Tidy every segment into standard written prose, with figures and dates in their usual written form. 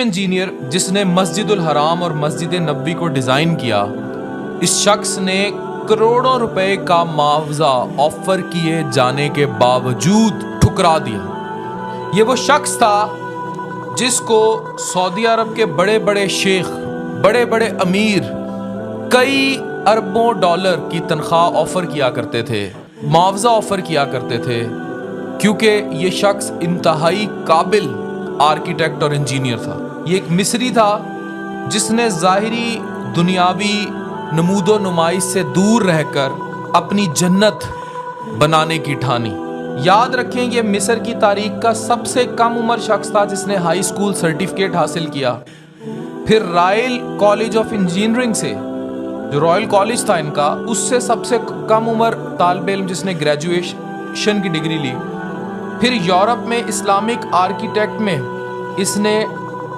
Engineer جس نے مسجد الحرام اور مسجد نبوی کو ڈیزائن کیا، اس شخص نے کروڑوں روپے کا معاوضہ آفر کیے جانے کے باوجود ٹھکرا دیا۔ یہ وہ شخص تھا جس کو سعودی عرب کے بڑے بڑے شیخ، بڑے بڑے امیر کئی اربوں ڈالر کی تنخواہ آفر کیا کرتے تھے، معاوضہ آفر کیا کرتے تھے، کیونکہ یہ شخص انتہائی قابل آرکیٹیکٹ اور انجینئر تھا۔ یہ ایک مصری تھا جس نے ظاہری دنیاوی نمود و نمائش سے دور رہ کر اپنی جنت بنانے کی ٹھانی۔ یاد رکھیں یہ مصر کی تاریخ کا سب سے کم عمر شخص تھا جس نے ہائی اسکول سرٹیفکیٹ حاصل کیا، پھر رائل کالج آف انجینئرنگ سے، جو رائل کالج تھا ان کا، اس سے سب سے کم عمر طالب علم جس نے گریجویشن کی ڈگری لی، پھر یورپ میں اسلامک آرکیٹیکٹ میں اس نے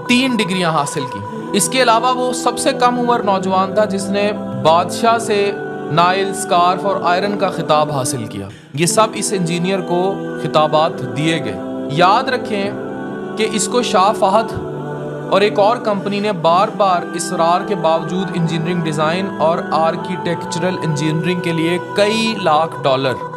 3 ڈگریاں حاصل کی۔ اس کے علاوہ وہ سب سے کم عمر نوجوان تھا جس نے بادشاہ سے نائل، سکارف اور آئرن کا خطاب حاصل کیا۔ یہ سب اس انجینئر کو خطابات دیے گئے۔ یاد رکھیں کہ اس کو شاہ فہد اور ایک اور کمپنی نے بار بار اصرار کے باوجود انجینئرنگ ڈیزائن اور آرکیٹیکچرل انجینئرنگ کے لیے کئی لاکھ ڈالر،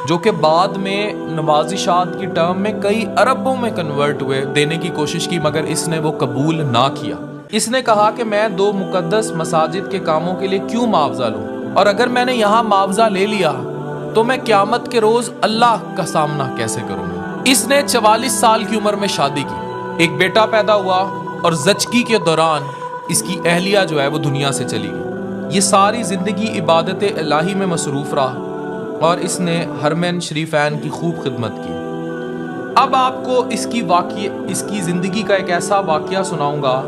جو کہ بعد میں نوازشات کی ٹرم میں کئی اربوں میں کنورٹ ہوئے، دینے کی کوشش کی، مگر اس نے وہ قبول نہ کیا۔ اس نے کہا کہ میں 2 مقدس مساجد کے کاموں کے لیے کیوں معاوضہ لوں، اور اگر میں نے یہاں معاوضہ لے لیا تو میں قیامت کے روز اللہ کا سامنا کیسے کروں گا۔ اس نے 44 سال کی عمر میں شادی کی، ایک بیٹا پیدا ہوا، اور زچگی کے دوران اس کی اہلیہ جو ہے وہ دنیا سے چلی گئی۔ یہ ساری زندگی عبادت الہی میں مصروف رہا اور اس نے حرمین شریفین کی خوب خدمت کی۔ اب آپ کو اس کی زندگی کا ایک ایسا واقعہ سناؤں گا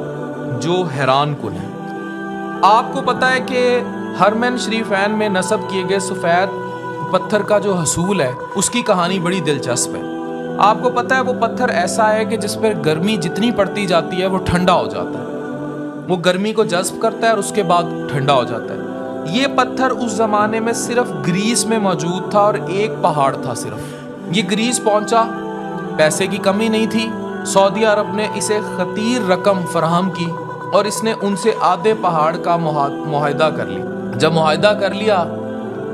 جو حیران کن ہے۔ آپ کو پتہ ہے کہ حرمین شریفین میں نصب کیے گئے سفید پتھر کا جو حصول ہے، اس کی کہانی بڑی دلچسپ ہے۔ آپ کو پتہ ہے وہ پتھر ایسا ہے کہ جس پر گرمی جتنی پڑتی جاتی ہے وہ ٹھنڈا ہو جاتا ہے، وہ گرمی کو جذب کرتا ہے اور اس کے بعد ٹھنڈا ہو جاتا ہے۔ یہ پتھر اس زمانے میں صرف گریس میں موجود تھا اور ایک پہاڑ تھا صرف۔ یہ گریس پہنچا، پیسے کی کمی نہیں تھی، سعودی عرب نے اسے خطیر رقم فراہم کی اور اس نے ان سے آدھے پہاڑ کا معاہدہ کر لیا۔ جب معاہدہ کر لیا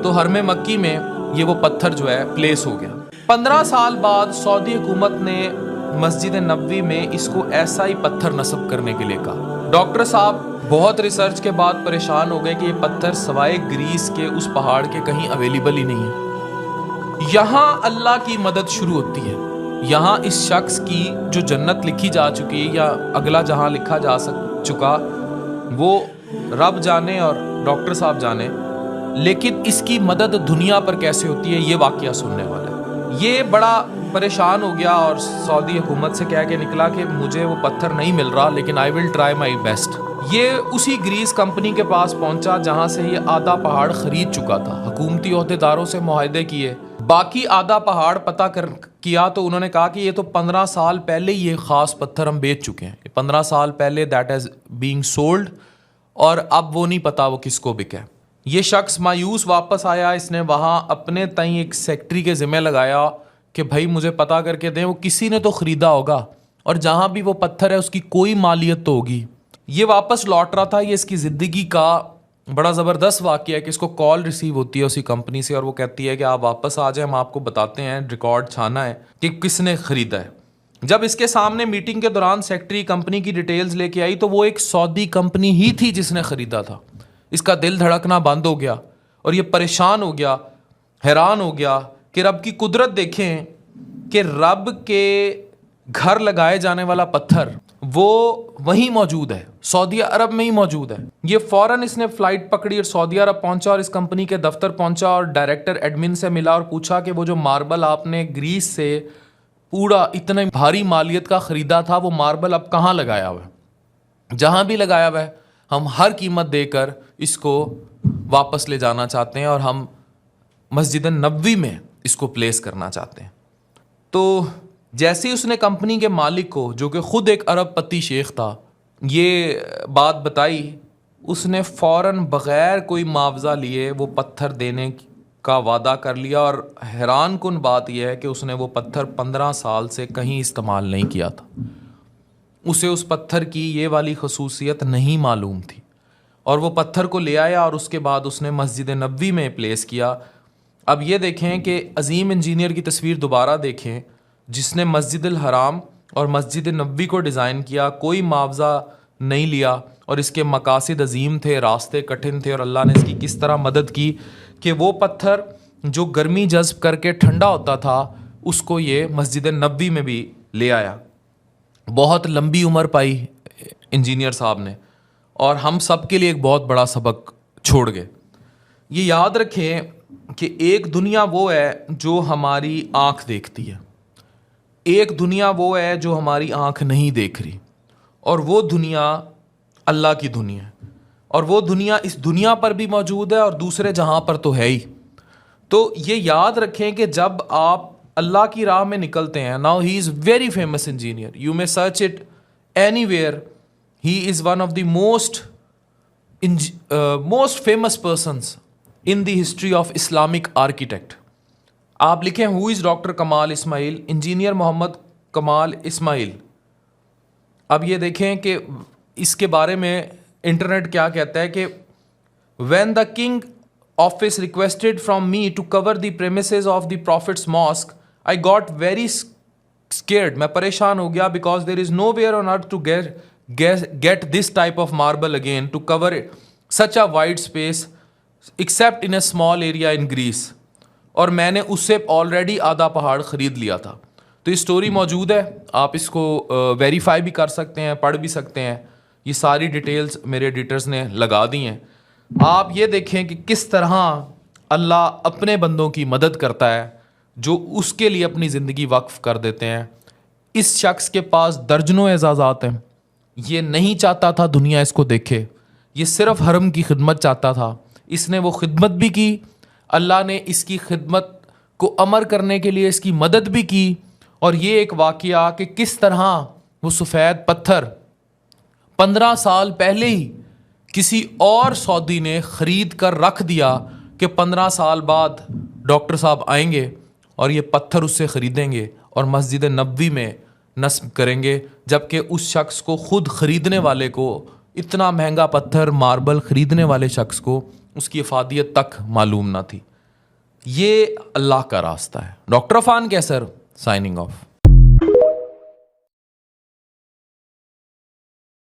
تو حرم مکی میں یہ وہ پتھر جو ہے پلیس ہو گیا۔ 15 سال بعد سعودی حکومت نے مسجد نبوی میں اس کو ایسا ہی پتھر نصب کرنے کے لیے کہا۔ ڈاکٹر صاحب بہت ریسرچ کے بعد پریشان ہو گئے کہ یہ پتھر سوائے گریس کے اس پہاڑ کے کہیں اویلیبل ہی نہیں ہے۔ یہاں اللہ کی مدد شروع ہوتی ہے۔ یہاں اس شخص کی جو جنت لکھی جا چکی ہے یا اگلا جہاں لکھا جا چکا وہ رب جانے اور ڈاکٹر صاحب جانے، لیکن اس کی مدد دنیا پر کیسے ہوتی ہے یہ واقعہ سننے والا ہے۔ یہ بڑا پریشان ہو گیا اور سعودی حکومت سے کہہ کے نکلا کہ مجھے وہ پتھر نہیں مل رہا، لیکن آئی ول ٹرائی مائی بیسٹ۔ یہ اسی گریس کمپنی کے پاس پہنچا جہاں سے یہ آدھا پہاڑ خرید چکا تھا، حکومتی عہدیداروں سے معاہدے کیے، باقی آدھا پہاڑ پتہ کیا تو انہوں نے کہا کہ یہ تو 15 سال پہلے یہ خاص پتھر ہم بیچ چکے ہیں، 15 سال پہلے دیٹ از بینگ سولڈ، اور اب وہ نہیں پتا وہ کس کو بکے۔ یہ شخص مایوس واپس آیا، اس نے وہاں اپنے تئیں ایک سیکٹری کے ذمہ لگایا کہ بھائی مجھے پتا کر کے دیں، وہ کسی نے تو خریدا ہوگا اور جہاں بھی وہ پتھر ہے اس کی کوئی مالیت تو ہوگی۔ یہ واپس لوٹ رہا تھا۔ یہ اس کی زندگی کا بڑا زبردست واقعہ ہے کہ اس کو کال ریسیو ہوتی ہے اسی کمپنی سے اور وہ کہتی ہے کہ آپ واپس آ جائیں، ہم آپ کو بتاتے ہیں، ریکارڈ چھانا ہے کہ کس نے خریدا ہے۔ جب اس کے سامنے میٹنگ کے دوران سیکٹری کمپنی کی ڈیٹیلز لے کے آئی تو وہ ایک سعودی کمپنی ہی تھی جس نے خریدا تھا۔ اس کا دل دھڑکنا بند ہو گیا اور یہ پریشان ہو گیا، حیران ہو گیا کہ رب کی قدرت دیکھیں کہ رب کے گھر لگائے جانے والا پتھر وہ وہیں موجود ہے، سعودی عرب میں ہی موجود ہے۔ یہ فوراً اس نے فلائٹ پکڑی اور سعودی عرب پہنچا اور اس کمپنی کے دفتر پہنچا اور ڈائریکٹر ایڈمن سے ملا اور پوچھا کہ وہ جو ماربل آپ نے گریس سے پورا اتنے بھاری مالیت کا خریدا تھا وہ ماربل اب کہاں لگایا ہوا ہے؟ جہاں بھی لگایا ہوا ہے ہم ہر قیمت دے کر اس کو واپس لے جانا چاہتے ہیں اور ہم مسجد نبوی میں اس کو پلیس کرنا چاہتے ہیں۔ تو جیسے ہی اس نے کمپنی کے مالک کو، جو کہ خود ایک ارب پتی شیخ تھا، یہ بات بتائی، اس نے فوراً بغیر کوئی معاوضہ لیے وہ پتھر دینے کا وعدہ کر لیا، اور حیران کن بات یہ ہے کہ اس نے وہ پتھر 15 سال سے کہیں استعمال نہیں کیا تھا۔ اسے اس پتھر کی یہ والی خصوصیت نہیں معلوم تھی، اور وہ پتھر کو لے آیا اور اس کے بعد اس نے مسجد نبوی میں پلیس کیا۔ اب یہ دیکھیں کہ عظیم انجینئر کی تصویر دوبارہ دیکھیں، جس نے مسجد الحرام اور مسجد نبوی کو ڈیزائن کیا، کوئی معاوضہ نہیں لیا، اور اس کے مقاصد عظیم تھے، راستے کٹھن تھے، اور اللہ نے اس کی کس طرح مدد کی کہ وہ پتھر جو گرمی جذب کر کے ٹھنڈا ہوتا تھا اس کو یہ مسجد نبوی میں بھی لے آیا۔ بہت لمبی عمر پائی انجینئر صاحب نے، اور ہم سب کے لیے ایک بہت بڑا سبق چھوڑ گئے۔ یہ یاد رکھیں کہ ایک دنیا وہ ہے جو ہماری آنکھ دیکھتی ہے، ایک دنیا وہ ہے جو ہماری آنکھ نہیں دیکھ رہی، اور وہ دنیا اللہ کی دنیا ہے، اور وہ دنیا اس دنیا پر بھی موجود ہے اور دوسرے جہاں پر تو ہے ہی۔ تو یہ یاد رکھیں کہ جب آپ اللہ کی راہ میں نکلتے ہیں، now he is very famous engineer, you may search it anywhere, he is one of the most famous persons in the history of Islamic architect. آپ لکھیں ہو is doctor Kamal Ismail, engineer محمد کمال اسماعیل۔ اب یہ دیکھیں کہ اس کے بارے میں internet کیا کہتا ہے کہ when the king office requested from me to cover the premises of the prophets mosque I got very scared, میں پریشان ہو گیا، because there is nowhere on earth to get this type of marble again to cover such a wide space except in a small area in Greece, اور میں نے اس سے already آدھا پہاڑ خرید لیا تھا۔ تو یہ اسٹوری موجود ہے، آپ اس کو ویریفائی بھی کر سکتے ہیں، پڑھ بھی سکتے ہیں، یہ ساری ڈیٹیلز میرے ایڈیٹرز نے لگا دی ہیں۔ آپ یہ دیکھیں کہ کس طرح اللہ اپنے بندوں کی مدد کرتا ہے جو اس کے لیے اپنی زندگی وقف کر دیتے ہیں۔ اس شخص کے پاس درجنوں اعزازات ہیں، یہ نہیں چاہتا تھا دنیا اس کو دیکھے، یہ صرف حرم کی خدمت چاہتا تھا، اس نے وہ خدمت بھی کی، اللہ نے اس کی خدمت کو امر کرنے کے لیے اس کی مدد بھی کی۔ اور یہ ایک واقعہ کہ کس طرح وہ سفید پتھر 15 سال پہلے ہی کسی اور سعودی نے خرید کر رکھ دیا کہ 15 سال بعد ڈاکٹر صاحب آئیں گے اور یہ پتھر اس سے خریدیں گے اور مسجد نبوی میں نصب کریں گے، جبکہ اس شخص کو خود خریدنے والے کو، اتنا مہنگا پتھر ماربل خریدنے والے شخص کو اس کی افادیت تک معلوم نہ تھی۔ یہ اللہ کا راستہ ہے۔ ڈاکٹر عفان کیسر سائننگ آف۔